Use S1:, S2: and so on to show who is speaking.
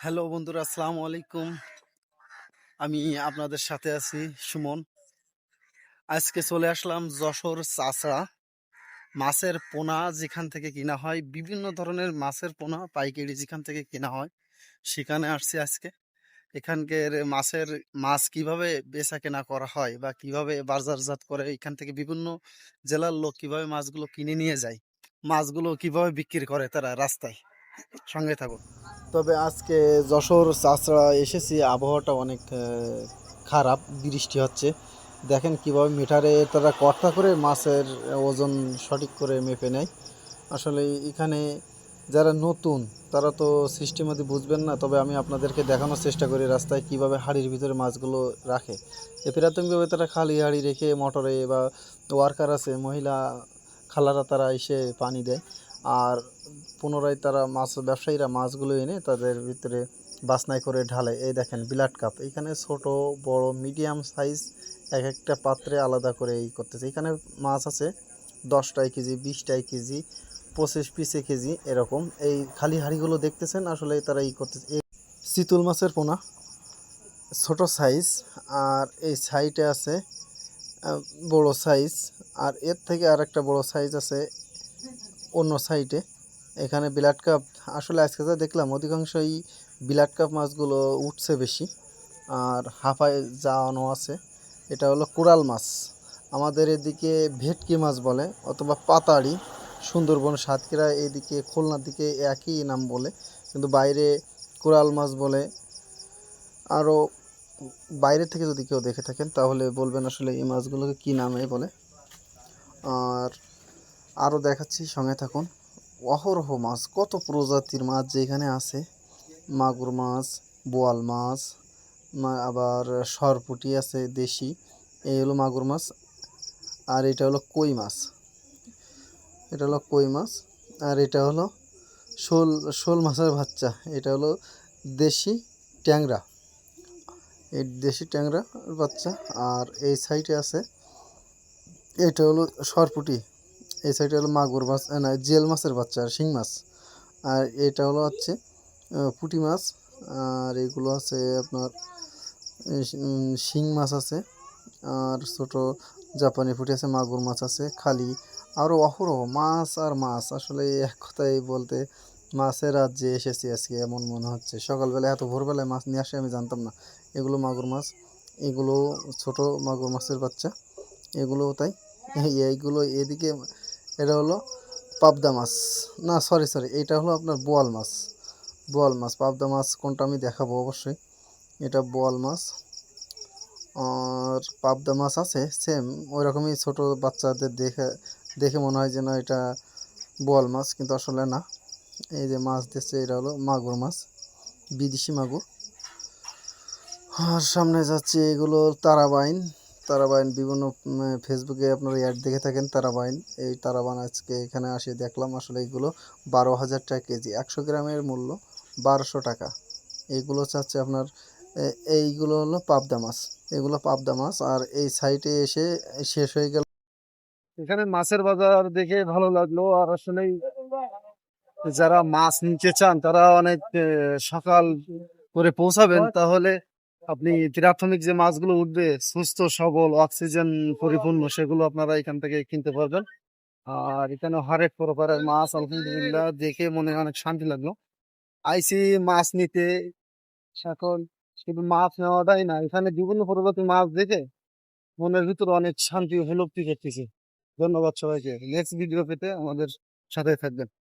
S1: Hello বন্ধুরা, আসসালামু আলাইকুম। আমি আপনাদের সাথে আছি সুমন। আজকে চলে আসলাম যশোর চাচড়া। মাছের পোনা যেখান থেকে কিনা হয়, বিভিন্ন ধরনের মাছের পোনা পাইকারি যেখান থেকে কিনা হয়, সেখানে আসছি আজকে। এখানকার মাছ কিভাবে বেচা কেনা করা হয় বা কিভাবে বাজারজাত করে, এখান থেকে বিভিন্ন জেলার লোক কিভাবে মাছগুলো কিনে নিয়ে যায়, মাছগুলো কিভাবে বিক্রি করে তারা রাস্তায়। সঙ্গে থাকুন। তবে আজকে যশোর চাচড়া এসেছি, আবহাওয়াটা অনেক খারাপ, বৃষ্টি হচ্ছে। দেখেন কিভাবে মিটারে তারা কর্তা করে মাছের ওজন সঠিক করে মেপে নেয়। আসলে এখানে যারা নতুন তারা তো সিস্টেমাতি বুঝবেন না, তবে আমি আপনাদেরকে দেখানোর চেষ্টা করি রাস্তায় কিভাবে হাঁড়ির ভিতরে মাছগুলো রাখে। প্রাথমিকভাবে তারা খালি হাঁড়ি রেখে মোটরে বা ওয়ার্কার আছে মহিলা খালারা, তারা এসে পানি দেয়। আর পুনরায় তারা ব্যবসায়ীরা মাছগুলো এনে তাদের ভিতরে বাছনাই করে ঢালে। এই দেখেন বিলাট কাপ, এখানে ছোট বড় মিডিয়াম সাইজ এক একটা পাত্রে আলাদা করে করতেছে। এখানে মাছ আছে 10টায় কেজি, 20টায় কেজি, 25 পিসে কেজি, এরকম। এই খালি হাঁড়িগুলো দেখতেছেন, আসলে তারা করতেছে। এই চিতল মাছের পোনা ছোট সাইজ, আর এই সাইডে আছে বড় সাইজ, আর এর থেকে আর একটা বড় সাইজ আছে অন্য সাইডে। এখানে বিলাট কাপ, আসলে আজকে যা দেখলাম অধিকাংশই বিলাট কাপ মাছগুলো উঠছে বেশি, আর হাফায় যাওয়ানো আছে। এটা হলো কোরাল মাছ, আমাদের এদিকে ভেটকি মাছ বলে, অথবা পাতাড়ি। সুন্দরবন, সাতক্ষীরা, এদিকে খুলনার দিকে একই নাম বলে, কিন্তু বাইরে কোরাল মাছ বলে। আরও বাইরে থেকে যদি কেউ দেখে থাকেন তাহলে বলবেন আসলে এই মাছগুলোকে কী নামে বলে। আর আরও দেখাচ্ছি, সঙ্গে থাকুন। অহরহ মাছ, কত প্রজাতির মাছ যে এখানে আছে। মাগুর মাছ, বোয়াল মাছ, আবার সরপুঁটি আছে দেশি। এই হলো মাগুর মাছ, আর এটা হলো কই মাছ। এটা হলো কই মাছ, আর এটা হলো শোল শোল মাছের বাচ্চা। এটা হলো দেশি ট্যাংরা, এই দেশি ট্যাংরা বাচ্চা। আর এই সাইডে আছে, এটা হলো সরপুঁটি। এই সাইডে হলো মাগুর মাছ, না জিয়েল মাছের বাচ্চা আর শিং মাছ। আর এটা হলো হচ্ছে পুঁটি মাছ। আর এগুলো আছে আপনার শিং মাছ আছে, আর ছোট জাপানি পুঁটি আছে, মাগুর মাছ আছে খালি। আরও অহরহ মাছ আর মাছ, আসলে এক কথায় বলতে মাছের রাজ্যে এসেছি আজকে এমন মনে হচ্ছে। সকালবেলা এত ভোরবেলায় মাছ নিয়ে আসে আমি জানতাম না। এগুলো মাগুর মাছ, এগুলো ছোট মাগুর মাছের বাচ্চা, এগুলোও তাই। এইগুলো এদিকে, এটা হলো পাবদা মাছ, না সরি সরি, এটা হলো আপনার বোয়াল মাছ। বোয়াল মাছ, পাবদা মাছ কোনটা আমি দেখাবো অবশ্যই। এটা বোয়াল মাছ। আর পাবদা মাছ আছে সেম ওই রকমই, ছোটো বাচ্চাদের দেখে দেখে মনে হয় যেন এটা বোয়াল মাছ, কিন্তু আসলে না। এই যে মাছ দিচ্ছে, এটা হলো মাগুর মাছ, বিদেশি মাগুর। আর সামনে যাচ্ছে, এগুলো তারাবাইন। তারাবাইন বিভিন্ন ফেসবুকে আপনারা অ্যাড দেখে থাকেন তারাবাইন। এই তারাবাইন আজকে এখানে আসে দেখলাম, আসলে এইগুলো 12,000 টাকা কেজি, 100 গ্রামের মূল্য 1200 টাকা। এইগুলো চাচ্ছে আপনার এইগুলো হলো পাবদা মাছ, এগুলো পাবদা মাছ। আর এই সাইডে এসে শেষ হয়ে গেল। এখানে মাছের বাজার দেখে ভালো লাগলো। আর আসলে যারা মাছ নিতে চান তারা অনেক সকাল করে পৌঁছাবেন, তাহলে আপনি প্রাথমিক যে মাছগুলো উঠবে সুস্থ সবল অক্সিজেন পরিপূর্ণ, সেগুলো আপনারা এখান থেকে কিনতে পারবেন। আর এখানে হরেক প্রকারের মাছ, আলহামদুলিল্লাহ দেখে মনে অনেক শান্তি লাগলো। আইসি মাছ নিতে, এখন শুধু মাছ নেওয়াটাই না, এখানে বিভিন্ন প্রজাতির মাছ দেখে মনের ভিতরে অনেক শান্তি উপলব্ধি করতেছি। ধন্যবাদ সবাইকে। নেক্সট ভিডিও পেতে আমাদের সাথে থাকবেন।